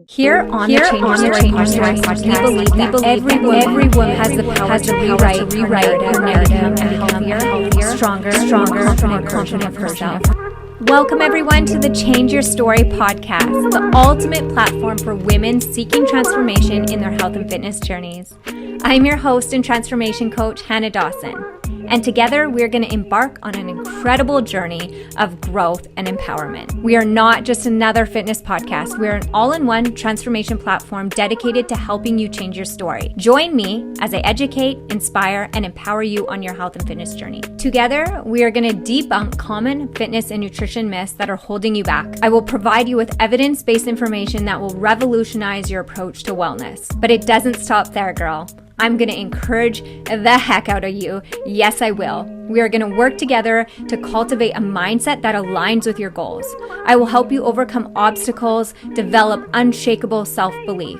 Here on the Change Your Story podcast, we believe every woman has the power to rewrite her narrative and become healthier, stronger, confident of herself. Welcome everyone to the Change Your Story podcast, the ultimate platform for women seeking transformation in their health and fitness journeys. I'm your host and transformation coach, Hannah Dawson. And together, we're going to embark on an incredible journey of growth and empowerment. We are not just another fitness podcast. We're an all-in-one transformation platform dedicated to helping you change your story. Join me as I educate, inspire, and empower you on your health and fitness journey. Together, we are going to debunk common fitness and nutrition myths that are holding you back. I will provide you with evidence-based information that will revolutionize your approach to wellness. But it doesn't stop there, girl. I'm going to encourage the heck out of you. Yes, I will. We are going to work together to cultivate a mindset that aligns with your goals. I will help you overcome obstacles, develop unshakable self-belief.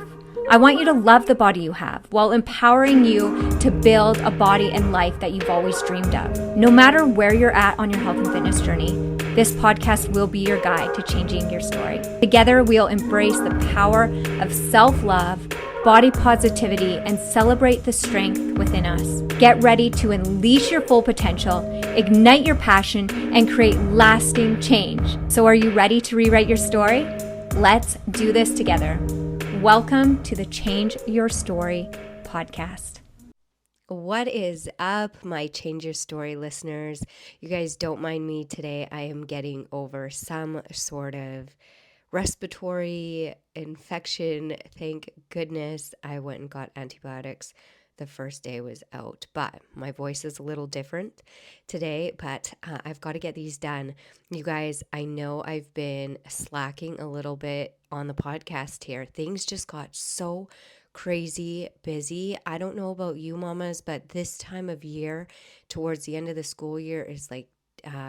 I want you to love the body you have while empowering you to build a body and life that you've always dreamed of. No matter where you're at on your health and fitness journey, this podcast will be your guide to changing your story. Together, we'll embrace the power of self-love, body positivity, and celebrate the strength within us. Get ready to unleash your full potential, ignite your passion, and create lasting change. So are you ready to rewrite your story? Let's do this together. Welcome to the Change Your Story podcast. What is up, my Change Your Story listeners? You guys don't mind me today. I am getting over some sort of respiratory infection. Thank goodness I went and got antibiotics the first day I was out, but my voice is a little different today, but I've got to get these done. You guys, I know I've been slacking a little bit on the podcast here. Things just got so crazy busy. I don't know about you mamas, but this time of year towards the end of the school year is like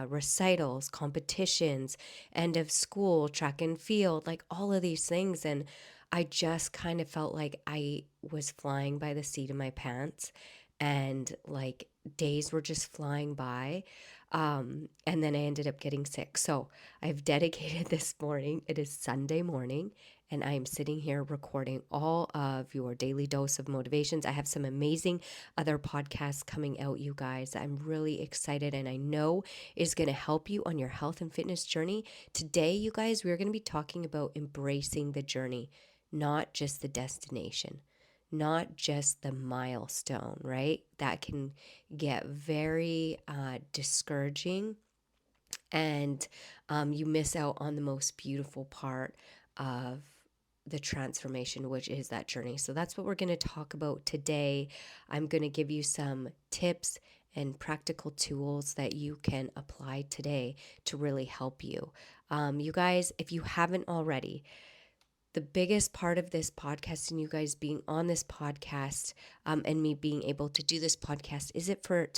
recitals, competitions, end of school, track and field, like all of these things. And I just kind of felt like I was flying by the seat of my pants, and like days were just flying by. And then I ended up getting sick. So I've dedicated this morning. It is Sunday morning, and I am sitting here recording all of your daily dose of motivations. I have some amazing other podcasts coming out, you guys. I'm really excited, and I know is going to help you on your health and fitness journey. Today, you guys, we're going to be talking about embracing the journey, not just the destination, not just the milestone, right? That can get very discouraging, and you miss out on the most beautiful part of the transformation, which is that journey. So that's what we're going to talk about today. I'm going to give you some tips and practical tools that you can apply today to really help you. You guys, if you haven't already, the biggest part of this podcast and you guys being on this podcast and me being able to do this podcast is for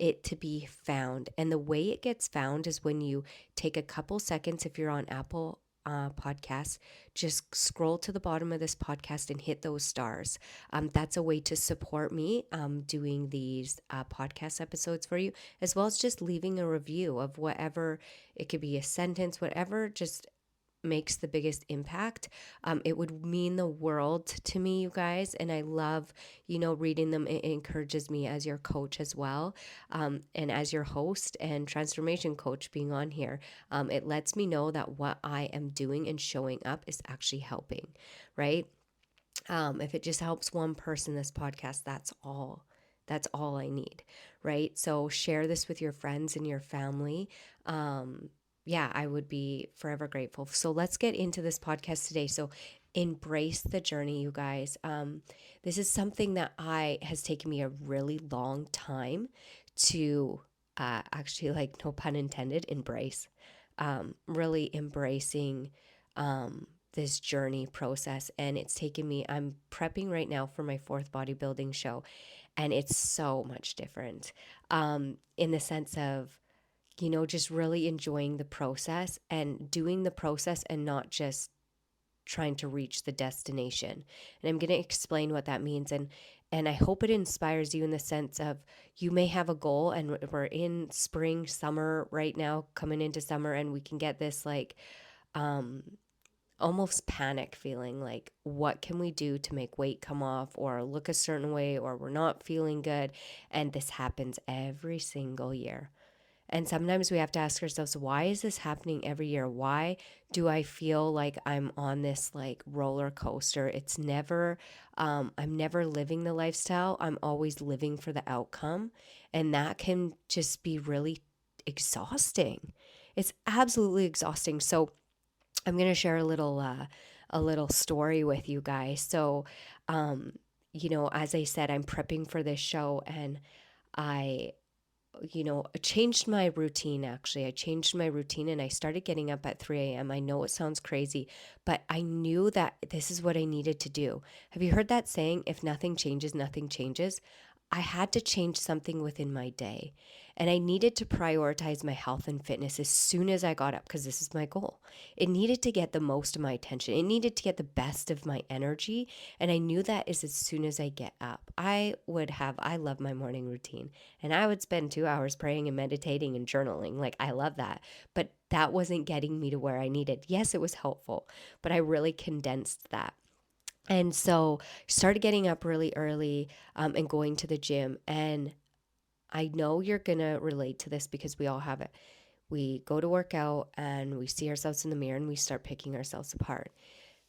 it to be found. And the way it gets found is when you take a couple seconds, if you're on Apple podcasts, just scroll to the bottom of this podcast and hit those stars. That's a way to support me doing these podcast episodes for you, as well as just leaving a review of whatever. It could be a sentence, whatever, just makes the biggest impact. It would mean the world to me, you guys, and I love, reading them. It encourages me as your coach as well, and as your host and transformation coach being on here. It lets me know that what I am doing and showing up is actually helping, right? If it just helps one person, this podcast, that's all I need, right? So share this with your friends and your family. I would be forever grateful. So let's get into this podcast today. So embrace the journey, you guys. This is something that has taken me a really long time to actually, like, no pun intended, embrace. Really embracing this journey process. And it's taken me, I'm prepping right now for my 4th bodybuilding show. And it's so much different in the sense of, just really enjoying the process and doing the process and not just trying to reach the destination. And I'm going to explain what that means. And I hope it inspires you in the sense of you may have a goal, and we're in spring, summer right now, coming into summer, and we can get this like almost panic feeling like, what can we do to make weight come off or look a certain way, or we're not feeling good. And this happens every single year. And sometimes we have to ask ourselves, why is this happening every year? Why do I feel like I'm on this like roller coaster? It's never, I'm never living the lifestyle. I'm always living for the outcome. And that can just be really exhausting. It's absolutely exhausting. So I'm going to share a little story with you guys. So, as I said, I'm prepping for this show, and I changed my routine. Actually, I changed my routine and I started getting up at 3 a.m. I know it sounds crazy, but I knew that this is what I needed to do. Have you heard that saying, if nothing changes, nothing changes? I had to change something within my day, and I needed to prioritize my health and fitness as soon as I got up, because this is my goal. It needed to get the most of my attention. It needed to get the best of my energy. And I knew that is as soon as I get up. I love my morning routine, and I would spend 2 hours praying and meditating and journaling. Like, I love that. But that wasn't getting me to where I needed. Yes, it was helpful, but I really condensed that. And so started getting up really early, and going to the gym. And I know you're going to relate to this because we all have it. We go to work out and we see ourselves in the mirror and we start picking ourselves apart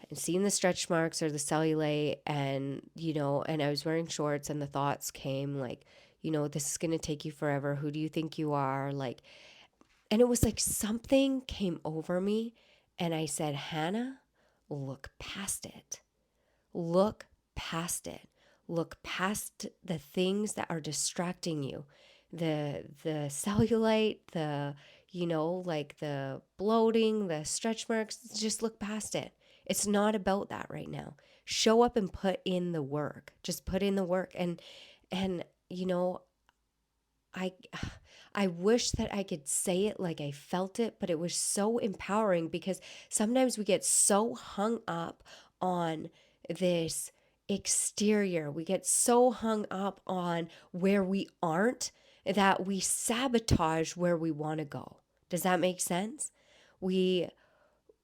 and seeing the stretch marks or the cellulite. And I was wearing shorts, and the thoughts came like, this is going to take you forever. Who do you think you are? Like, and it was like something came over me, and I said, Hannah, look past it. Look past it. Look past the things that are distracting you. The cellulite, like the bloating, the stretch marks, just look past it. It's not about that right now. Show up and put in the work. Just put in the work. And I I wish that I could say it like I felt it, but it was so empowering, because sometimes we get so hung up on this exterior. We get so hung up on where we aren't that we sabotage where we want to go. Does that make sense? We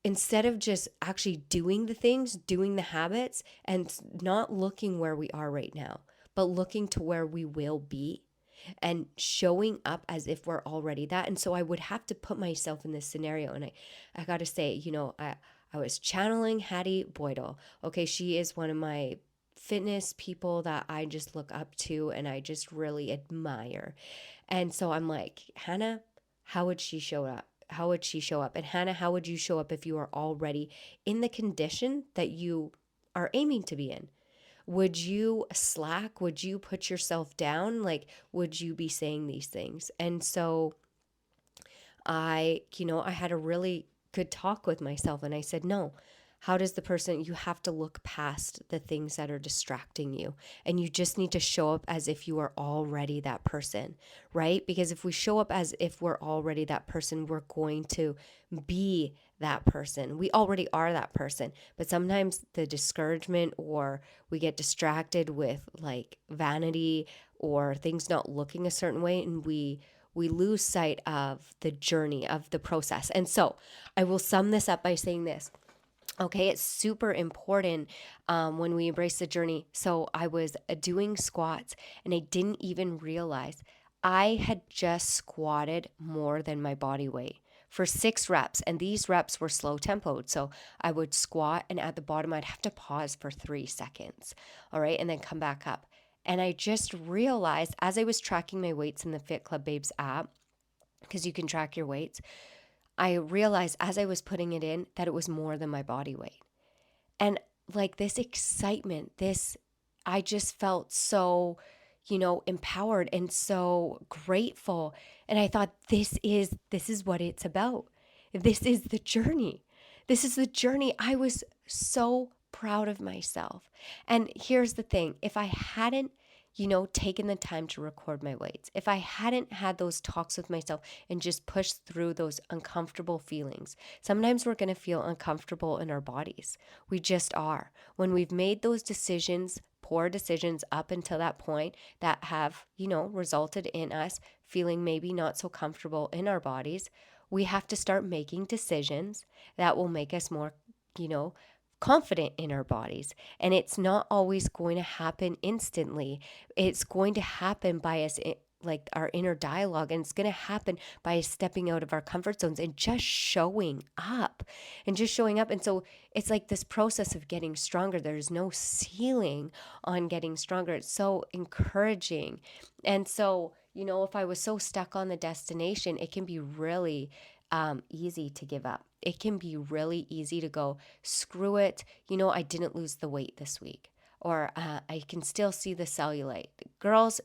Instead of just actually doing the things, doing the habits, and not looking where we are right now, but looking to where we will be and showing up as if we're already that. And so I would have to put myself in this scenario. And I got to say, I was channeling Hattie Boydell. Okay, she is one of my fitness people that I just look up to and I just really admire. And so I'm like, Hannah, how would she show up? How would she show up? And Hannah, how would you show up if you are already in the condition that you are aiming to be in? Would you slack? Would you put yourself down? Like, would you be saying these things? And so I had a really good talk with myself, and I said, no. How does you have to look past the things that are distracting you, and you just need to show up as if you are already that person, right? Because if we show up as if we're already that person, we're going to be that person. We already are that person, but sometimes the discouragement, or we get distracted with like vanity or things not looking a certain way, and we lose sight of the journey, of the process. And so I will sum this up by saying this. Okay, it's super important when we embrace the journey. So I was doing squats, and I didn't even realize I had just squatted more than my body weight for 6 reps. And these reps were slow tempoed. So I would squat, and at the bottom, I'd have to pause for 3 seconds. All right, and then come back up. And I just realized as I was tracking my weights in the Fit Club Babes app, because you can track your weights, I realized as I was putting it in that it was more than my body weight. And like this excitement, I just felt so, empowered and so grateful. And I thought, this is what it's about. This is the journey. This is the journey. I was so proud of myself. And here's the thing, if I hadn't taken the time to record my weights, if I hadn't had those talks with myself and just pushed through those uncomfortable feelings, sometimes we're going to feel uncomfortable in our bodies. We just are. When we've made those decisions, poor decisions up until that point that have, resulted in us feeling maybe not so comfortable in our bodies, we have to start making decisions that will make us more confident in our bodies. And it's not always going to happen instantly. It's going to happen by us, like our inner dialogue, and it's going to happen by us stepping out of our comfort zones and just showing up and so it's like this process of getting stronger. There's no ceiling on getting stronger. It's so encouraging. And so, if I was so stuck on the destination, it can be really easy to give up. It can be really easy to go, screw it. I didn't lose the weight this week. Or I can still see the cellulite. Girls,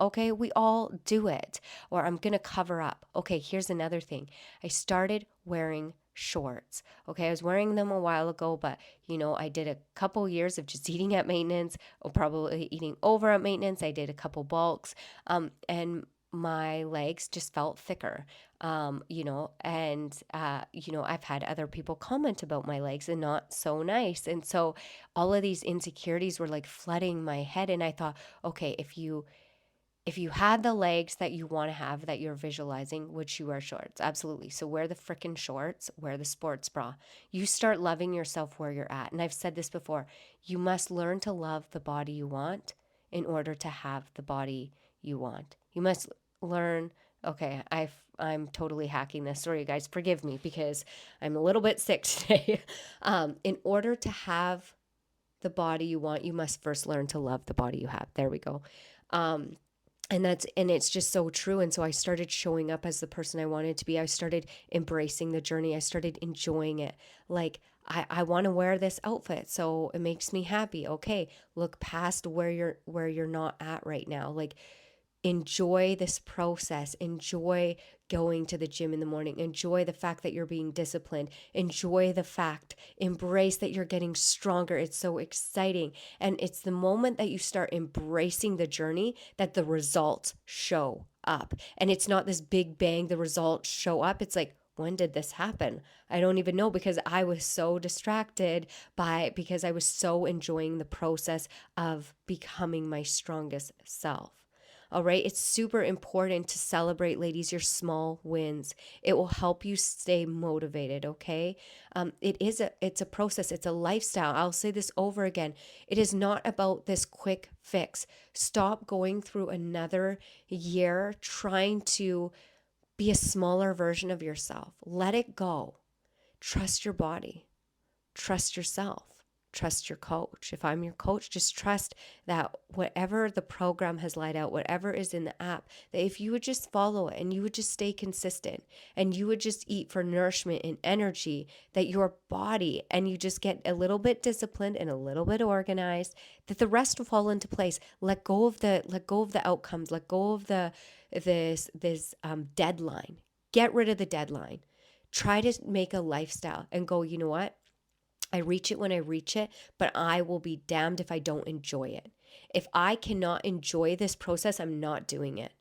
okay, we all do it. Or I'm going to cover up. Okay, here's another thing. I started wearing shorts. Okay, I was wearing them a while ago, but I did a couple years of just eating at maintenance, or probably eating over at maintenance. I did a couple bulks, and my legs just felt thicker. I've had other people comment about my legs and not so nice. And so all of these insecurities were like flooding my head. And I thought, okay, if you had the legs that you want to have, that you're visualizing, would you wear shorts? Absolutely. So wear the frickin' shorts, wear the sports bra. You start loving yourself where you're at. And I've said this before, you must learn to love the body you want in order to have the body you want. You must learn. Okay, I'm totally hacking this. Sorry, guys, forgive me because I'm a little bit sick today. In order to have the body you want, you must first learn to love the body you have. There we go. And it's just so true. And so I started showing up as the person I wanted to be. I started embracing the journey. I started enjoying it. Like, I want to wear this outfit, so it makes me happy. Okay, look past where you're not at right now. Like, enjoy this process. Enjoy going to the gym in the morning. Enjoy the fact that you're being disciplined. Enjoy the fact, embrace that you're getting stronger. It's so exciting. And it's the moment that you start embracing the journey that the results show up. And it's not this big bang, the results show up. It's like, when did this happen? I don't even know, because I was so distracted because I was so enjoying the process of becoming my strongest self. All right. It's super important to celebrate, ladies, your small wins. It will help you stay motivated. Okay. It's a process. It's a lifestyle. I'll say this over again. It is not about this quick fix. Stop going through another year trying to be a smaller version of yourself. Let it go. Trust your body. Trust yourself. Trust your coach. If I'm your coach, just trust that whatever the program has laid out, whatever is in the app, that if you would just follow it and you would just stay consistent and you would just eat for nourishment and energy, that your body, and you just get a little bit disciplined and a little bit organized, that the rest will fall into place. Let go of the outcomes. Let go of this deadline. Get rid of the deadline. Try to make a lifestyle and go, you know what? I reach it when I reach it, but I will be damned if I don't enjoy it. If I cannot enjoy this process, I'm not doing it.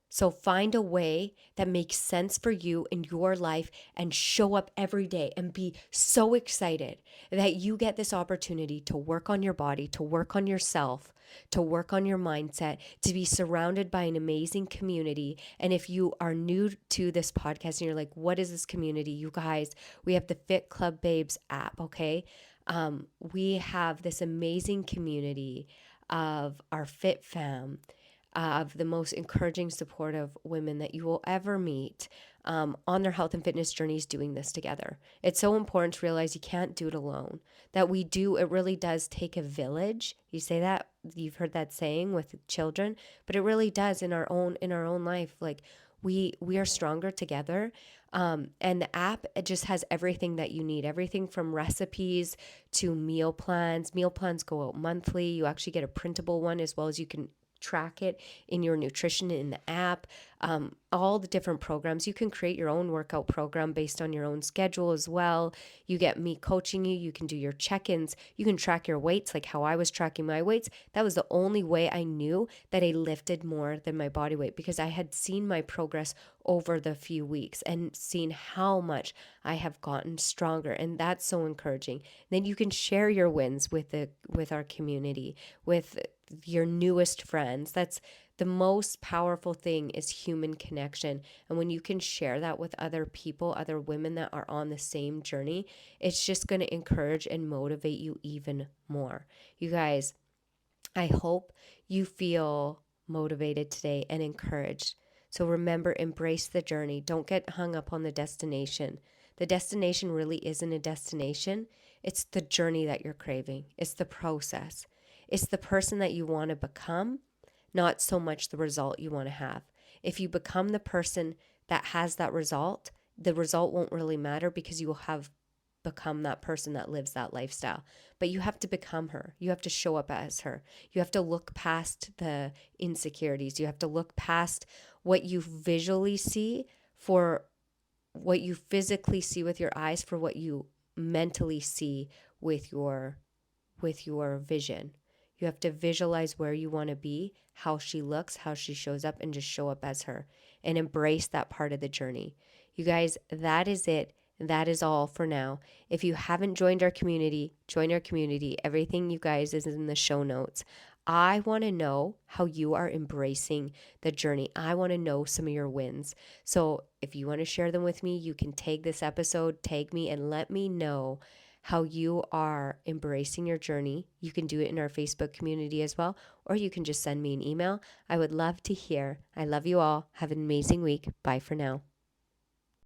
So find a way that makes sense for you in your life and show up every day and be so excited that you get this opportunity to work on your body, to work on yourself, to work on your mindset, to be surrounded by an amazing community. And if you are new to this podcast and you're like, what is this community? You guys, we have the Fit Club Babes app, okay? We have this amazing community of our Fit Fam, of the most encouraging, supportive women that you will ever meet on their health and fitness journeys doing this together. It's so important to realize you can't do it alone, that it really does take a village. You say that, you've heard that saying with children, but it really does in our own life. Like we are stronger together. And the app, it just has everything that you need, everything from recipes to meal plans. Meal plans go out monthly. You actually get a printable one, as well as you can track it in your nutrition in the app. All the different programs. You can create your own workout program based on your own schedule as well. You get me coaching you. You can do your check-ins. You can track your weights, like how I was tracking my weights. That was the only way I knew that I lifted more than my body weight, because I had seen my progress over the few weeks and seen how much I have gotten stronger. And that's so encouraging. Then you can share your wins with our community, with your newest friends. That's the most powerful thing, is human connection. And when you can share that with other people, other women that are on the same journey, it's just going to encourage and motivate you even more. You guys, I hope you feel motivated today and encouraged. So remember, embrace the journey. Don't get hung up on the destination. The destination really isn't a destination. It's the journey that you're craving. It's the process. It's the person that you want to become, not so much the result you want to have. If you become the person that has that result, the result won't really matter because you will have become that person that lives that lifestyle. But you have to become her. You have to show up as her. You have to look past the insecurities. You have to look past what you visually see for what you physically see with your eyes, for what you mentally see with your vision. You have to visualize where you want to be, how she looks, how she shows up, and just show up as her and embrace that part of the journey. You guys, that is it. That is all for now. If you haven't joined our community, join our community. Everything, you guys, is in the show notes. I want to know how you are embracing the journey. I want to know some of your wins. So if you want to share them with me, you can tag this episode, tag me, and let me know how you are embracing your journey. You can do it in our Facebook community as well, or you can just send me an email. I would love to hear. I love you all. Have an amazing week. Bye for now.